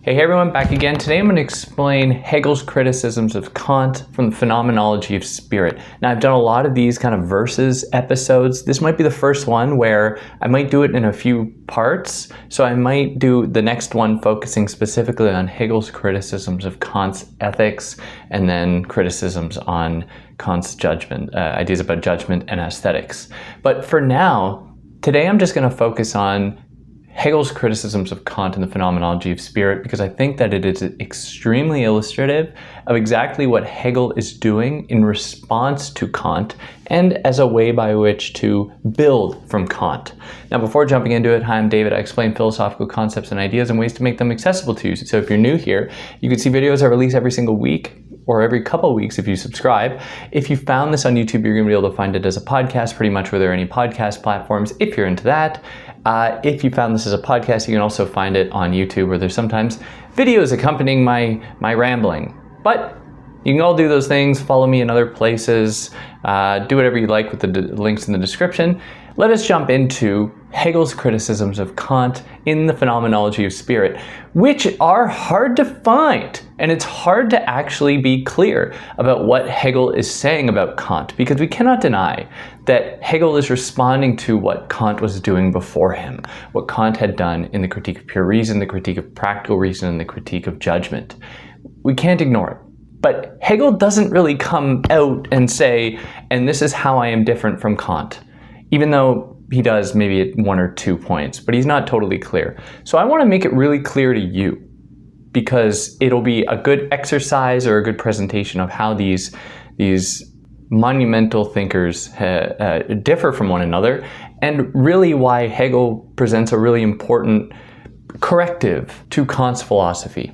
Hey everyone, back again. Today I'm going to explain Hegel's criticisms of Kant from the Phenomenology of Spirit. Now I've done a lot of these kind of verses episodes. This might be the first one where I might do it in a few parts. So I might do the next one focusing specifically on Hegel's criticisms of Kant's ethics and then criticisms on Kant's judgment, ideas about judgment and aesthetics. But for now, today I'm just going to focus on Hegel's criticisms of Kant and the Phenomenology of Spirit because I think that it is extremely illustrative of exactly what Hegel is doing in response to Kant and as a way by which to build from Kant. Now before jumping into it, hi, I'm David. I explain philosophical concepts and ideas and ways to make them accessible to you. So if you're new here, you can see videos I release every single week or every couple of weeks if you subscribe. If you found this on YouTube, you're gonna be able to find it as a podcast pretty much where there are any podcast platforms if you're into that. If you found this as a podcast, you can also find it on YouTube where there's sometimes videos accompanying my rambling. But you can all do those things, follow me in other places, do whatever you like with the links in the description. Let us jump into Hegel's criticisms of Kant in the Phenomenology of Spirit, which are hard to find. And it's hard to actually be clear about what Hegel is saying about Kant, because we cannot deny that Hegel is responding to what Kant was doing before him, what Kant had done in the Critique of Pure Reason, the Critique of Practical Reason, and the Critique of Judgment. We can't ignore it. But Hegel doesn't really come out and say, and this is how I am different from Kant, even though he does maybe at 1 or 2 points, but he's not totally clear. So I want to make it really clear to you because it'll be a good exercise or a good presentation of how these monumental thinkers differ from one another, and really why Hegel presents a really important corrective to Kant's philosophy.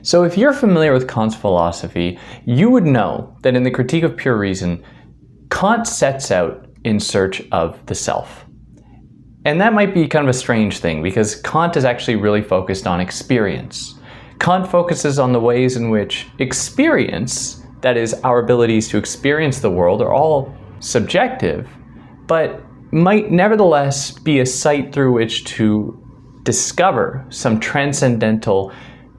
So if you're familiar with Kant's philosophy, you would know that in the Critique of Pure Reason, Kant sets out in search of the self. And that might be kind of a strange thing because Kant is actually really focused on experience. Kant focuses on the ways in which experience, that is, our abilities to experience the world, are all subjective, but might nevertheless be a site through which to discover some transcendental,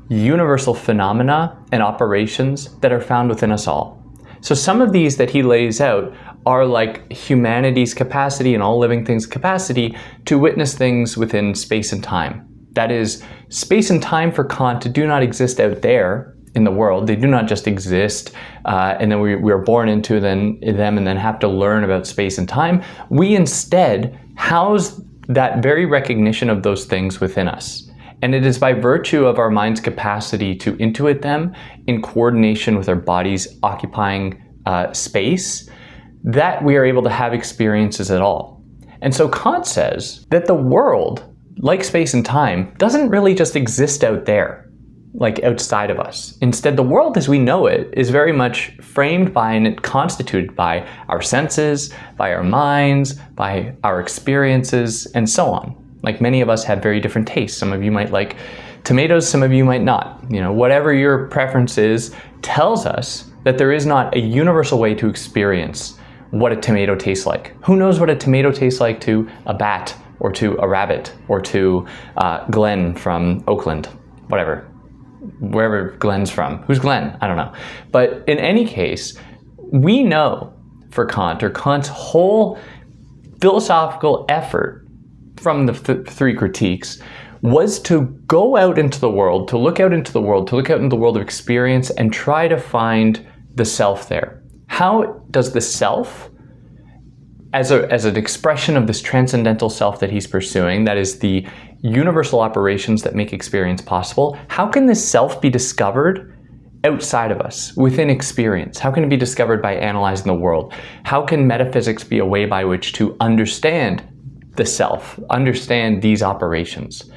universal phenomena and operations that are found within us all. So some of these that he lays out are like humanity's capacity and all living things' capacity to witness things within space and time. That is, space and time for Kant do not exist out there in the world. They do not just exist and then we are born into them and then have to learn about space and time. We instead house that very recognition of those things within us. And it is by virtue of our mind's capacity to intuit them in coordination with our bodies occupying space that we are able to have experiences at all. And so Kant says that the world, like space and time, doesn't really just exist out there, like outside of us. Instead, the world as we know it is very much framed by and constituted by our senses, by our minds, by our experiences, and so on. Like many of us have very different tastes. Some of you might like tomatoes, some of you might not. You know, whatever your preference is tells us that there is not a universal way to experience what a tomato tastes like. Who knows what a tomato tastes like to a bat or to a rabbit or to Glenn from Oakland, whatever, wherever Glenn's from. Who's Glenn? I don't know. But in any case, we know for Kant, or Kant's whole philosophical effort from the three critiques was to go out into the world, to look out into the world, to look out into the world of experience and try to find the self there. How does the self, as an expression of this transcendental self that he's pursuing, that is the universal operations that make experience possible, how can this self be discovered outside of us, within experience? How can it be discovered by analyzing the world? How can metaphysics be a way by which to understand the self, understand these operations?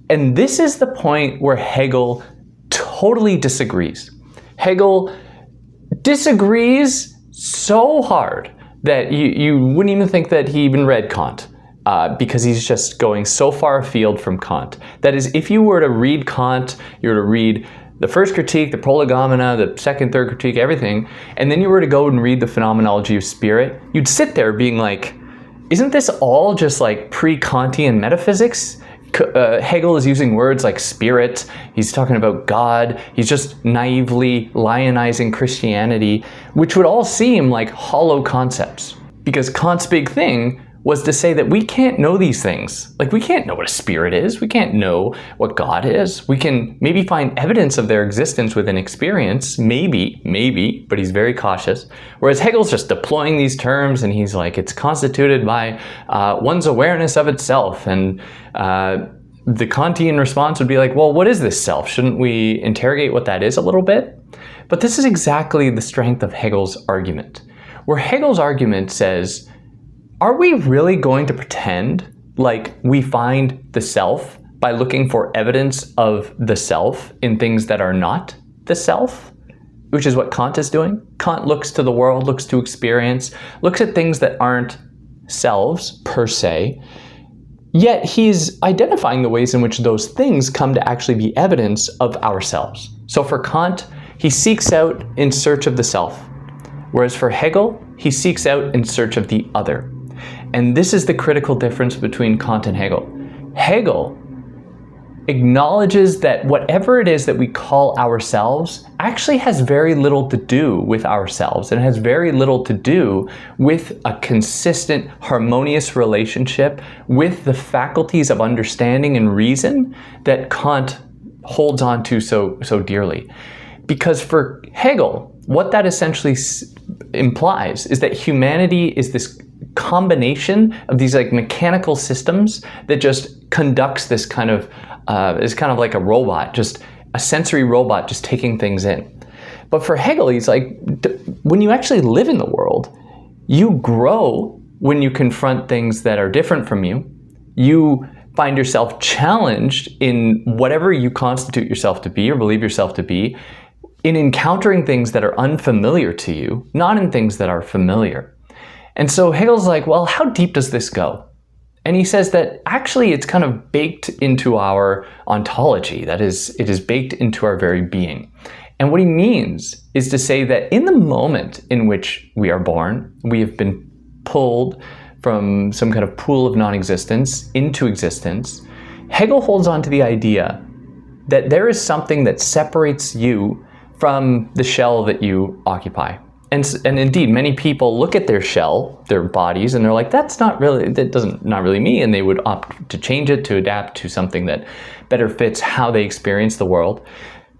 And this is the point where Hegel totally disagrees. Hegel disagrees so hard that you wouldn't even think that he even read Kant because he's just going so far afield from Kant. That is, if you were to read Kant, you were to read the first critique, the prolegomena, the second, third critique, everything, and then you were to go and read the Phenomenology of Spirit, you'd sit there being like, isn't this all just like pre-Kantian metaphysics? Hegel is using words like spirit, he's talking about God, he's just naively lionizing Christianity, which would all seem like hollow concepts. Because Kant's big thing was to say that we can't know these things. Like, we can't know what a spirit is, we can't know what God is. We can maybe find evidence of their existence within experience, maybe, but he's very cautious. Whereas Hegel's just deploying these terms, and he's like, it's constituted by one's awareness of itself. And the Kantian response would be like, well, what is this self? Shouldn't we interrogate what that is a little bit? But this is exactly the strength of Hegel's argument, where Hegel's argument says, are we really going to pretend like we find the self by looking for evidence of the self in things that are not the self? Which is what Kant is doing. Kant looks to the world, looks to experience, looks at things that aren't selves per se, yet he's identifying the ways in which those things come to actually be evidence of ourselves. So for Kant, he seeks out in search of the self, whereas for Hegel, he seeks out in search of the other. And this is the critical difference between Kant and Hegel. Hegel acknowledges that whatever it is that we call ourselves actually has very little to do with ourselves, and has very little to do with a consistent, harmonious relationship with the faculties of understanding and reason that Kant holds on to so dearly. Because for Hegel, what that essentially implies is that humanity is this combination of these like mechanical systems that just conducts this kind of is kind of like a robot, just a sensory robot just taking things in. But for Hegel, he's like, when you actually live in the world, you grow when you confront things that are different from you. You find yourself challenged in whatever you constitute yourself to be or believe yourself to be, in encountering things that are unfamiliar to you, not in things that are familiar. And so Hegel's like, well, how deep does this go? And he says that actually it's kind of baked into our ontology. That is, it is baked into our very being. And what he means is to say that in the moment in which we are born, we have been pulled from some kind of pool of non-existence into existence. Hegel holds on to the idea that there is something that separates you from the shell that you occupy. And indeed, many people look at their shell, their bodies, and they're like, that not really me, and they would opt to change it, to adapt to something that better fits how they experience the world.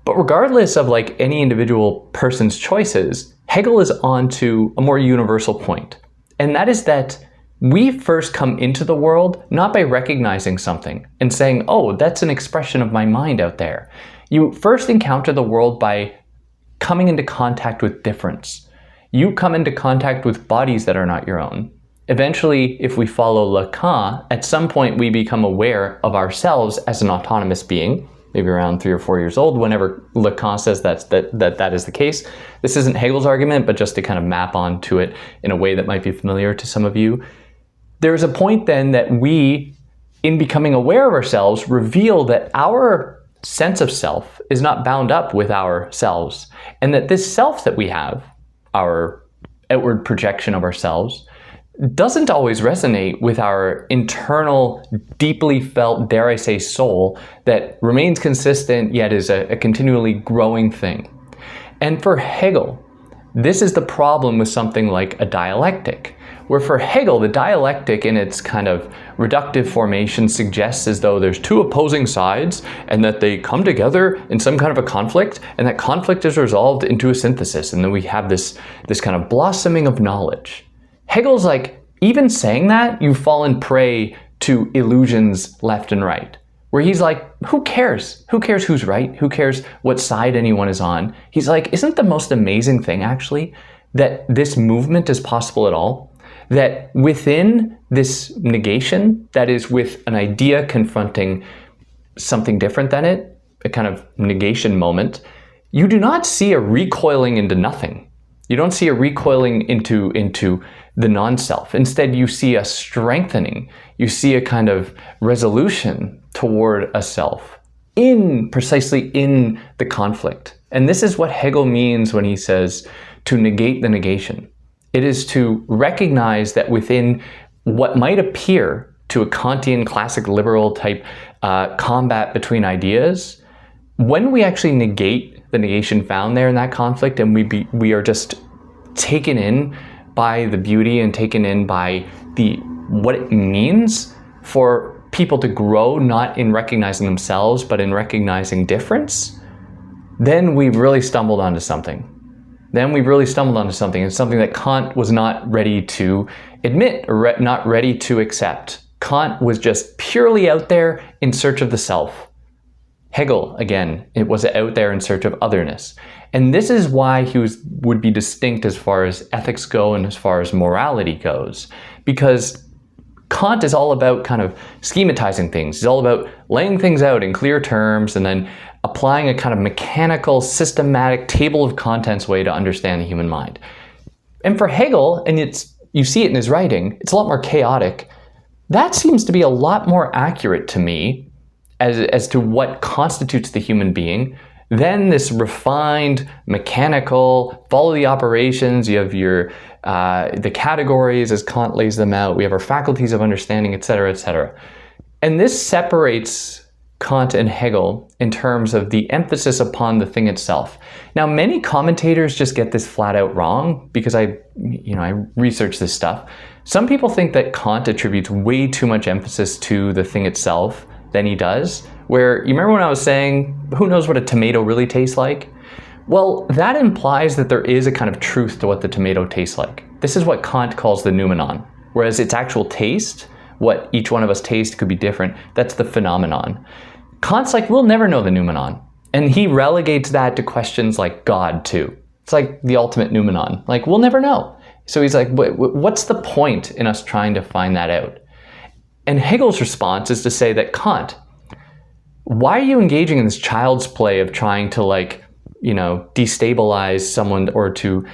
But regardless of like any individual person's choices, Hegel is on to a more universal point. And that is that we first come into the world not by recognizing something and saying, oh, that's an expression of my mind out there. You first encounter the world by coming into contact with difference. You come into contact with bodies that are not your own. Eventually, if we follow Lacan, at some point we become aware of ourselves as an autonomous being, maybe around 3 or 4 years old, whenever Lacan says that is the case. This isn't Hegel's argument, but just to kind of map onto it in a way that might be familiar to some of you. There's a point then that we, in becoming aware of ourselves, reveal that our sense of self is not bound up with ourselves, and that this self that we have, our outward projection of ourselves, doesn't always resonate with our internal, deeply felt, dare I say, soul that remains consistent yet is a continually growing thing. And for Hegel, this is the problem with something like a dialectic, where for Hegel, the dialectic in its kind of reductive formation suggests as though there's two opposing sides and that they come together in some kind of a conflict, and that conflict is resolved into a synthesis, and then we have this kind of blossoming of knowledge. Hegel's like, even saying that, you've fallen prey to illusions left and right, where he's like, who cares? Who cares who's right? Who cares what side anyone is on? He's like, isn't the most amazing thing actually that this movement is possible at all? That within this negation, that is with an idea confronting something different than it, a kind of negation moment, you do not see a recoiling into nothing. You don't see a recoiling into the non-self. Instead, you see a strengthening. You see a kind of resolution toward a self precisely in the conflict. And this is what Hegel means when he says to negate the negation. It is to recognize that within what might appear to a Kantian classic liberal type combat between ideas, when we actually negate the negation found there in that conflict, and we are just taken in by the beauty and taken in by what it means for people to grow, not in recognizing themselves, but in recognizing difference, then we've really stumbled onto something. It's something that Kant was not ready to admit or not ready to accept. Kant was just purely out there in search of the self. Hegel, again, it was out there in search of otherness. And this is why he would be distinct as far as ethics go and as far as morality goes. Because Kant is all about kind of schematizing things. He's all about laying things out in clear terms and then applying a kind of mechanical, systematic table of contents way to understand the human mind. And for Hegel, and you see it in his writing, it's a lot more chaotic. That seems to be a lot more accurate to me as to what constitutes the human being than this refined, mechanical, follow the operations. You have the categories as Kant lays them out. We have our faculties of understanding, etc., etc. And this separates Kant and Hegel in terms of the emphasis upon the thing itself. Now, many commentators just get this flat out wrong because I research this stuff. Some people think that Kant attributes way too much emphasis to the thing itself than he does. Where, you remember when I was saying, who knows what a tomato really tastes like? Well, that implies that there is a kind of truth to what the tomato tastes like. This is what Kant calls the noumenon. Whereas its actual taste, what each one of us taste could be different, that's the phenomenon. Kant's like, we'll never know the noumenon. And he relegates that to questions like God too. It's like the ultimate noumenon. Like, we'll never know. So he's like, what's the point in us trying to find that out? And Hegel's response is to say that Kant, why are you engaging in this child's play of trying to destabilize someone or to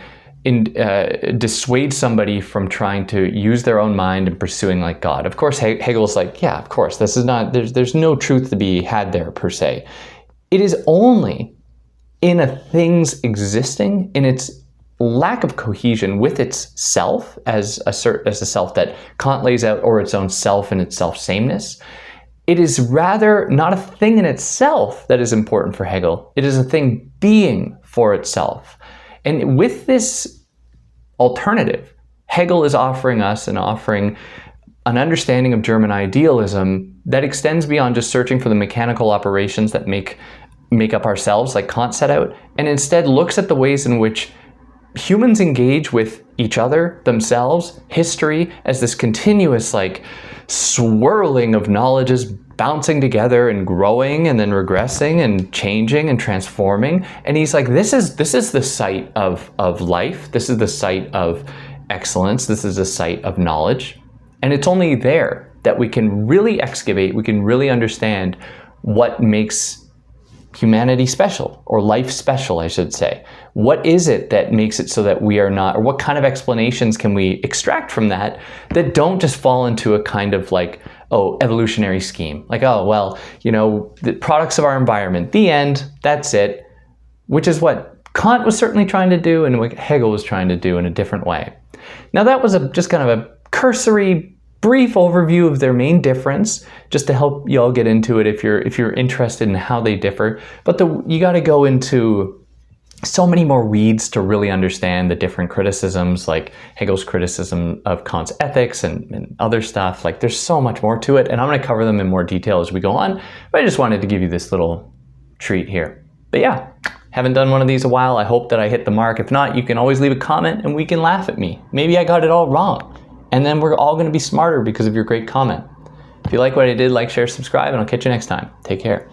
dissuade somebody from trying to use their own mind and pursuing like God? Of course, Hegel's like, yeah, of course, this is not, there's no truth to be had there per se. It is only in a thing's existing, in its lack of cohesion with its self as a self that Kant lays out, or its own self and its self-sameness. It is rather not a thing in itself that is important for Hegel. It is a thing being for itself. And with this alternative, Hegel is offering us an understanding of German idealism that extends beyond just searching for the mechanical operations that make up ourselves, like Kant set out, and instead looks at the ways in which humans engage with each other, themselves, history, as this continuous swirling of knowledges bouncing together and growing and then regressing and changing and transforming. And he's like, this is the site of life. This is the site of excellence. This is the site of knowledge. And it's only there that we can really excavate, we can really understand what makes humanity special, or life special, I should say. What is it that makes it so that we are not, or what kind of explanations can we extract from that don't just fall into a kind of evolutionary scheme? The products of our environment, the end, that's it. Which is what Kant was certainly trying to do and what Hegel was trying to do in a different way. Now that was just kind of a cursory, brief overview of their main difference, just to help you all get into it if you're interested in how they differ. But you got to go into so many more weeds to really understand the different criticisms, like Hegel's criticism of Kant's ethics and other stuff. There's so much more to it, and I'm going to cover them in more detail as we go on. But I just wanted to give you this little treat here. But yeah, haven't done one of these a while. I hope that I hit the mark. If not, you can always leave a comment and we can laugh at me. Maybe I got it all wrong. And then we're all going to be smarter because of your great comment. If you like what I did, like, share, subscribe, and I'll catch you next time. Take care.